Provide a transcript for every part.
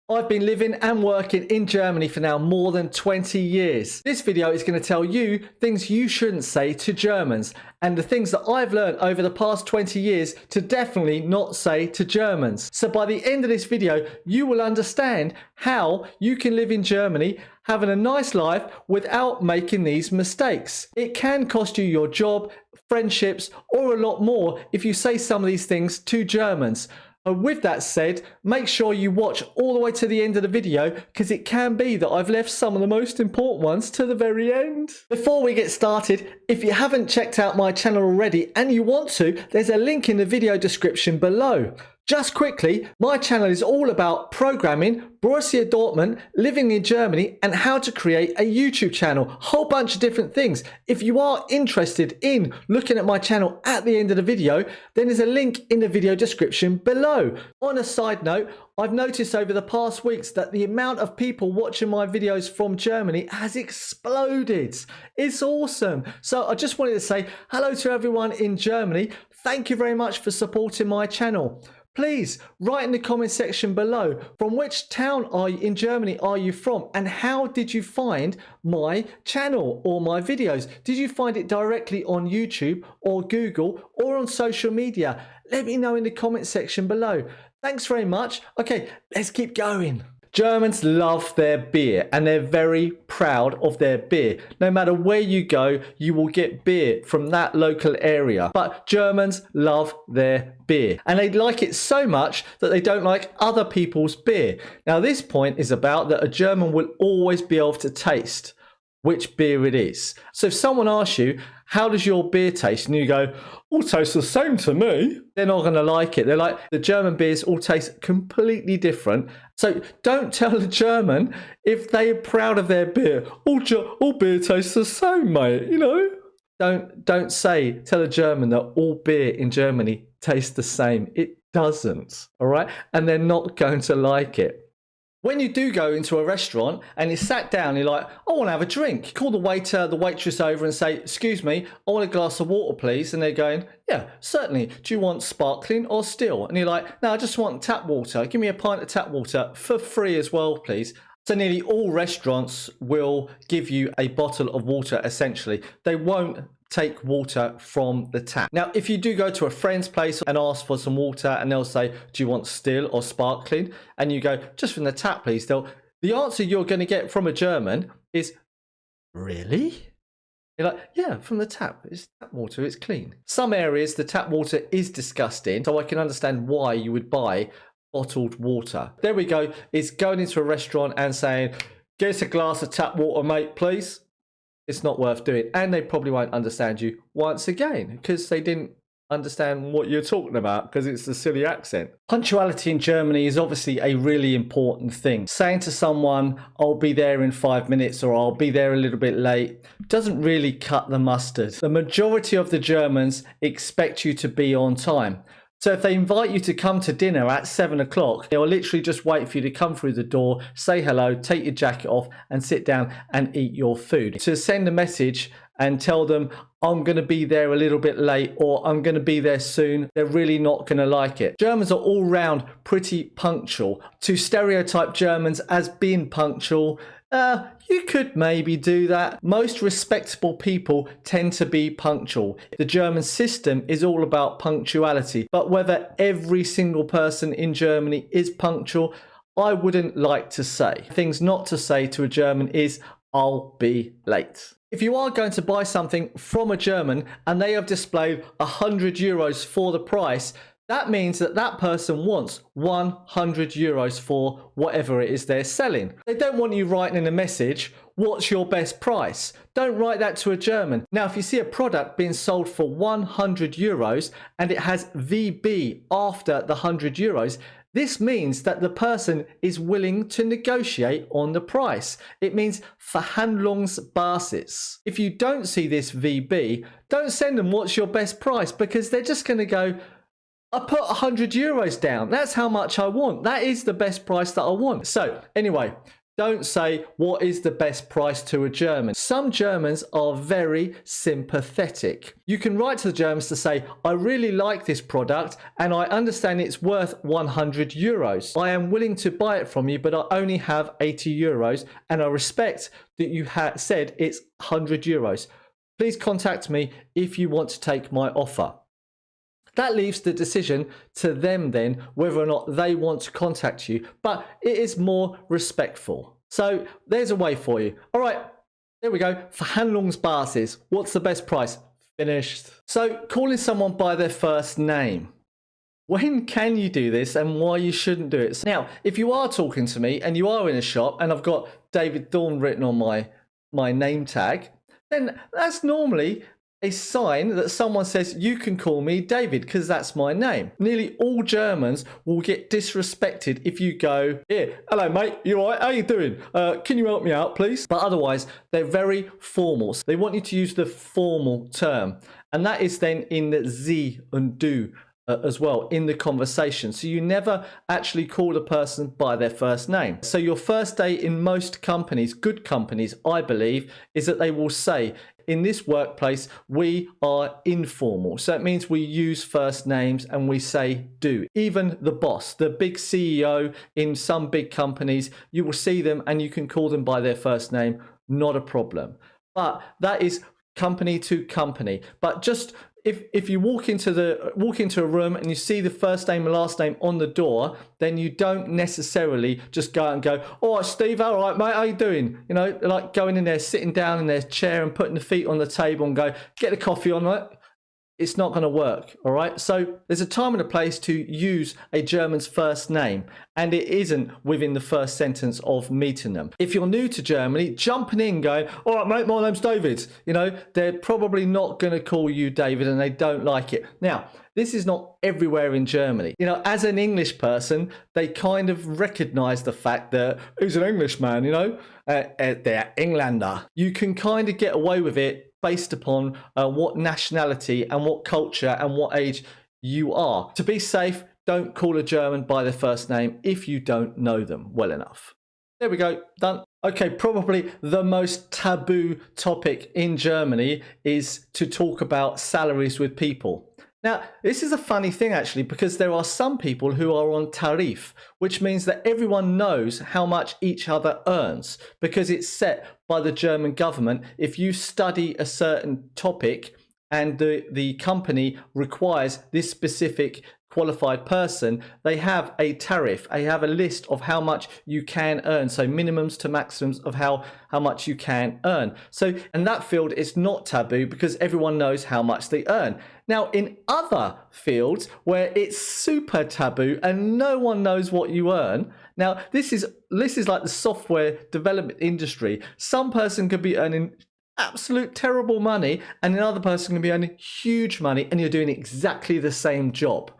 I've been living and working in Germany for now more than 20 years. This video is going to tell you things you shouldn't say to Germans and the things that I've learned over the past 20 years to definitely not say to Germans. So by the end of this video, you will understand how you can live in Germany having a nice life without making these mistakes. It can cost you your job, friendships, or a lot more if you say some of these things to Germans. And with that said, make sure you watch all the way to the end of the video because it can be that I've left some of the most important ones to the very end. Before we get started, if you haven't checked out my channel already and you want to, there's a link in the video description below. Just quickly, my channel is all about programming, Borussia Dortmund, living in Germany, and how to create a YouTube channel. A whole bunch of different things. If you are interested in looking at my channel at the end of the video, then there's a link in the video description below. On a side note, I've noticed over the past weeks that the amount of people watching my videos from Germany has exploded. It's awesome. So I just wanted to say hello to everyone in Germany. Thank you very much for supporting my channel. Please write in the comment section below from which town in Germany are you from and how did you find my channel or my videos? Did you find it directly on YouTube or Google or on social media? Let me know in the comment section below. Thanks very much. Okay, let's keep going. Germans love their beer and they're very proud of their beer. No matter where you go, you will get beer from that local area. But Germans love their beer and they like it so much that they don't like other people's beer. Now this point is about that a German will always be able to taste which beer it is. So if someone asks you, how does your beer taste? And you go, all tastes the same to me. They're not going to like it. They're like, the German beers all taste completely different. So don't tell a German if they're proud of their beer. All beer tastes the same, mate, you know? Tell a German that all beer in Germany tastes the same. It doesn't, all right? And they're not going to like it. When you do go into a restaurant and you sat down, you're like, I want to have a drink. You call the waiter, the waitress over and say, excuse me, I want a glass of water, please. And they're going, yeah, certainly. Do you want sparkling or still? And you're like, no, I just want tap water. Give me a pint of tap water for free as well, please. So nearly all restaurants will give you a bottle of water, essentially. They won't take water from the tap. Now, if you do go to a friend's place and ask for some water and they'll say, do you want still or sparkling? And you go, just from the tap, please. The answer you're going to get from a German is, really? You're like, yeah, from the tap. It's tap water, it's clean. Some areas, the tap water is disgusting, so I can understand why you would buy bottled water. There we go. It's going into a restaurant and saying, get us a glass of tap water, mate, please. It's not worth doing. And they probably won't understand you once again because they didn't understand what you're talking about because it's a silly accent. Punctuality in Germany is obviously a really important thing. Saying to someone, I'll be there in 5 minutes or I'll be there a little bit late doesn't really cut the mustard. The majority of the Germans expect you to be on time. So if they invite you to come to dinner at 7 o'clock, they'll literally just wait for you to come through the door, say hello, take your jacket off and sit down and eat your food. To send a message and tell them, I'm going to be there a little bit late or I'm going to be there soon, they're really not going to like it. Germans are all round pretty punctual. To stereotype Germans as being punctual, you could maybe do that. Most respectable people tend to be punctual. The German system is all about punctuality, but whether every single person in Germany is punctual, I wouldn't like to say. Things not to say to a German is, I'll be late. If you are going to buy something from a German and they have displayed €100 for the price, that means that that person wants €100 for whatever it is they're selling. They don't want you writing in a message, what's your best price? Don't write that to a German. Now, if you see a product being sold for €100 and it has VB after the €100, this means that the person is willing to negotiate on the price. It means Verhandlungsbasis. If you don't see this VB, don't send them what's your best price because they're just going to go, I put €100 down. That's how much I want. That is the best price that I want. So anyway, Don't say, what is the best price to a German? Some Germans are very sympathetic. You can write to the Germans to say, I really like this product and I understand it's worth 100 euros. I am willing to buy it from you, but I only have 80 euros and I respect that you said it's 100 euros. Please contact me if you want to take my offer. That leaves the decision to them then whether or not they want to contact you, but it is more respectful. So there's a way for you. All right, there we go. Verhandlungsbasis. What's the best price? Finished. So calling someone by their first name. When can you do this and why you shouldn't do it? Now, if you are talking to me and you are in a shop and I've got David Thorne written on my name tag, then that's normally a sign that someone says, you can call me David because that's my name. Nearly all Germans will get disrespected if you go, here, hello mate, you all right? How you doing? Can you help me out, please? But otherwise, they're very formal. They want you to use the formal term. And that is then in the Sie and Du as well in the conversation. So you never actually call a person by their first name. So your first day in most companies, good companies, I believe, is that they will say, in this workplace, we are informal. So it means we use first names and we say do. Even the boss, the big CEO in some big companies, you will see them and you can call them by their first name, not a problem. But that is company to company. But just if you walk into a room and you see the first name and last name on the door, then you don't necessarily just go out and go, all right, Steve, all right, mate, how you doing? You know, like going in there, sitting down in their chair and putting the feet on the table and go, get a coffee on it. It's not going to work, all right? So there's a time and a place to use a German's first name, and it isn't within the first sentence of meeting them. If you're new to Germany, jumping in going, all right, mate, my name's David, you know, they're probably not going to call you David and they don't like it. Now, this is not everywhere in Germany. You know, as an English person, they kind of recognize the fact that who's an Englishman, you know, they're Englander. You can kind of get away with it based upon what nationality and what culture and what age you are. To be safe, don't call a German by their first name if you don't know them well enough. There we go, done. Okay, probably the most taboo topic in Germany is to talk about salaries with people. Now, this is a funny thing actually, because there are some people who are on tarif, which means that everyone knows how much each other earns because it's set by the German government. If you study a certain topic and the company requires this specific qualified person, they have a tariff. They have a list of how much you can earn. So minimums to maximums of how much you can earn. So in that field, it's not taboo because everyone knows how much they earn. Now, in other fields where it's super taboo and no one knows what you earn, now this is like the software development industry. Some person could be earning absolute terrible money and another person can be earning huge money and you're doing exactly the same job.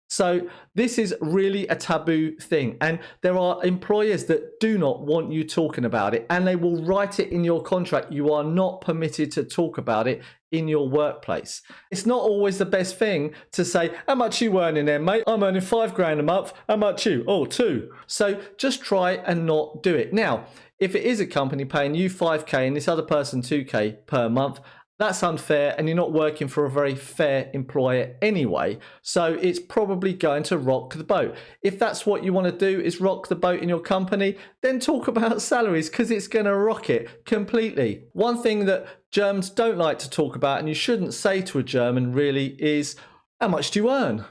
So this is really a taboo thing, and there are employers that do not want you talking about it, and they will write it in your contract. You are not permitted to talk about it in your workplace. It's not always the best thing to say, how much you earning there, mate? I'm earning £5,000 a month. How much you? Oh, 2. So just try and not do it. Now, if it is a company paying you 5k and this other person 2k per month, that's unfair and you're not working for a very fair employer anyway. So it's probably going to rock the boat. If that's what you want to do is rock the boat in your company, then talk about salaries because it's going to rock it completely. One thing that Germans don't like to talk about and you shouldn't say to a German really is, how much do you earn?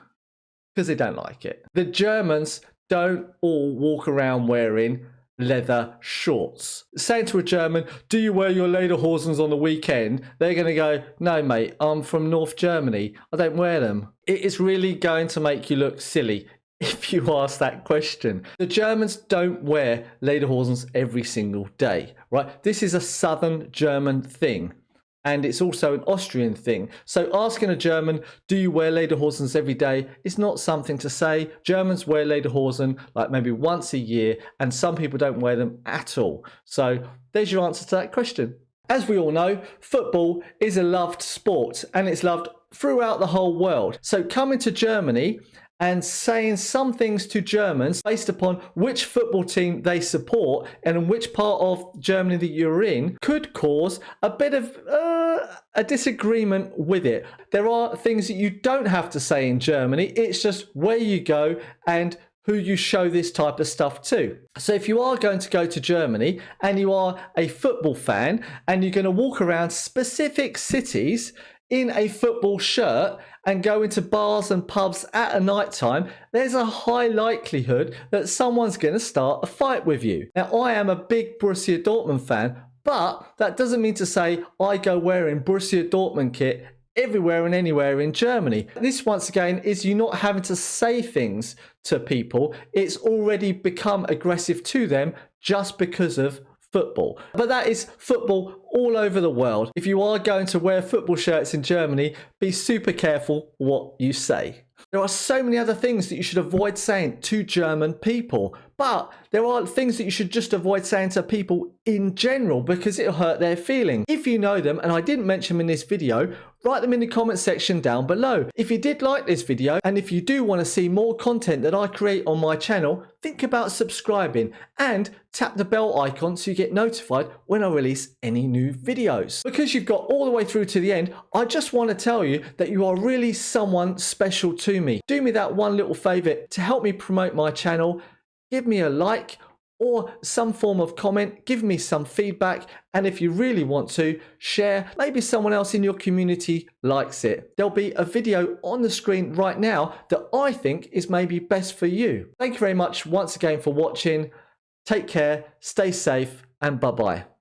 Because they don't like it. The Germans don't all walk around wearing leather shorts. Saying to a German, do you wear your lederhosens on the weekend? They're going to go, no mate, I'm from North Germany, I don't wear them. It is really going to make you look silly if you ask that question. The Germans don't wear lederhosens every single day, right? This is a southern German thing. And it's also an Austrian thing. So asking a German, do you wear lederhosens every day, is not something to say. Germans wear lederhosen like maybe once a year, and some people don't wear them at all. So there's your answer to that question. As we all know, football is a loved sport, and it's loved throughout the whole world. So coming to Germany and saying some things to Germans based upon which football team they support and in which part of Germany that you're in could cause a bit of a disagreement with it. There are things that you don't have to say in Germany. It's just where you go and who you show this type of stuff to. So if you are going to go to Germany and you are a football fan and you're going to walk around specific cities in a football shirt and go into bars and pubs at a night time, there's a high likelihood that someone's going to start a fight with you. Now, I am a big Borussia Dortmund fan, but that doesn't mean to say I go wearing Borussia Dortmund kit everywhere and anywhere in Germany. This, once again, is you not having to say things to people. It's already become aggressive to them just because of football. But that is football all over the world. If you are going to wear football shirts in Germany, be super careful what you say. There are so many other things that you should avoid saying to German people, but there are things that you should just avoid saying to people in general because it'll hurt their feelings. If you know them, and I didn't mention them in this video, write them in the comment section down below. If you did like this video, and if you do want to see more content that I create on my channel, think about subscribing and tap the bell icon so you get notified when I release any new videos. Because you've got all the way through to the end, I just want to tell you that you are really someone special to me. Do me that one little favor to help me promote my channel. Give me a like or some form of comment, give me some feedback, and if you really want to, share. Maybe someone else in your community likes it. There'll be a video on the screen right now that I think is maybe best for you. Thank you very much once again for watching. Take care, stay safe, and bye-bye.